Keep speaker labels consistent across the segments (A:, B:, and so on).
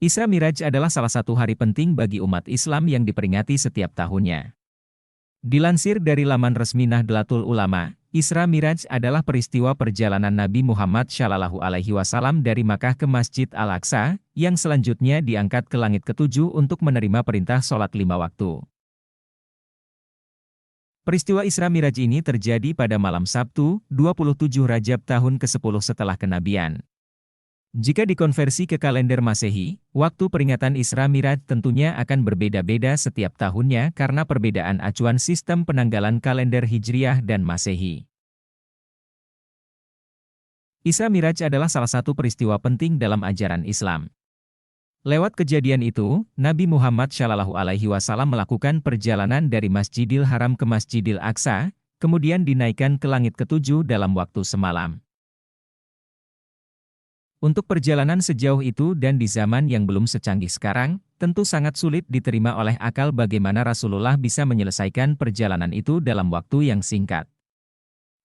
A: Isra Miraj adalah salah satu hari penting bagi umat Islam yang diperingati setiap tahunnya. Dilansir dari laman resmi Nahdlatul Ulama, Isra Miraj adalah peristiwa perjalanan Nabi Muhammad SAW dari Makkah ke Masjid Al-Aqsa, yang selanjutnya diangkat ke langit ketujuh untuk menerima perintah sholat 5 waktu. Peristiwa Isra Miraj ini terjadi pada malam Sabtu, 27 Rajab tahun ke-10 setelah kenabian. Jika dikonversi ke kalender Masehi, waktu peringatan Isra Miraj tentunya akan berbeda-beda setiap tahunnya karena perbedaan acuan sistem penanggalan kalender Hijriah dan Masehi. Isra Miraj adalah salah satu peristiwa penting dalam ajaran Islam. Lewat kejadian itu, Nabi Muhammad SAW melakukan perjalanan dari Masjidil Haram ke Masjidil Aqsa, kemudian dinaikkan ke langit ketujuh dalam waktu semalam. Untuk perjalanan sejauh itu dan di zaman yang belum secanggih sekarang, tentu sangat sulit diterima oleh akal bagaimana Rasulullah bisa menyelesaikan perjalanan itu dalam waktu yang singkat.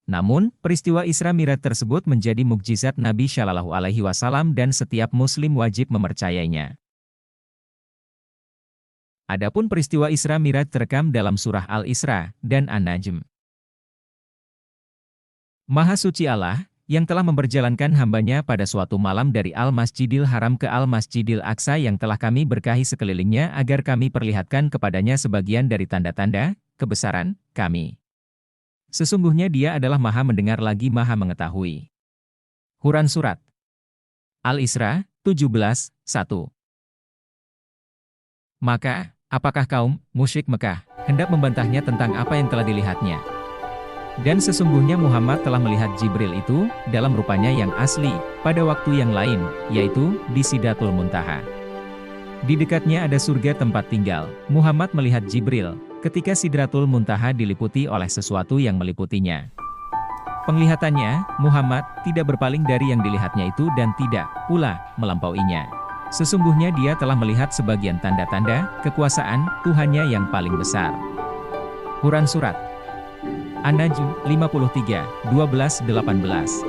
A: Namun, peristiwa Isra Miraj tersebut menjadi mukjizat Nabi SAW dan setiap muslim wajib mempercayainya. Adapun peristiwa Isra Miraj terekam dalam surah Al-Isra dan An-Najm. Maha Suci Allah, yang telah memperjalankan hambanya pada suatu malam dari Al-Masjidil Haram ke Al-Masjidil Aqsa yang telah kami berkahi sekelilingnya agar kami perlihatkan kepadanya sebagian dari tanda-tanda kebesaran kami. Sesungguhnya Dia adalah Maha Mendengar lagi Maha Mengetahui. Quran Surat Al-Isra 17:1. Maka, apakah kaum musyrik Mekah hendak membantahnya tentang apa yang telah dilihatnya? Dan sesungguhnya Muhammad telah melihat Jibril itu, dalam rupanya yang asli, pada waktu yang lain, yaitu, di Sidratul Muntaha. Di dekatnya ada surga tempat tinggal. Muhammad melihat Jibril, ketika Sidratul Muntaha diliputi oleh sesuatu yang meliputinya. Penglihatannya, Muhammad, tidak berpaling dari yang dilihatnya itu dan tidak, pula, melampauinya. Sesungguhnya dia telah melihat sebagian tanda-tanda, kekuasaan, Tuhannya yang paling besar. Quran Surat An-Najm 53:12-18.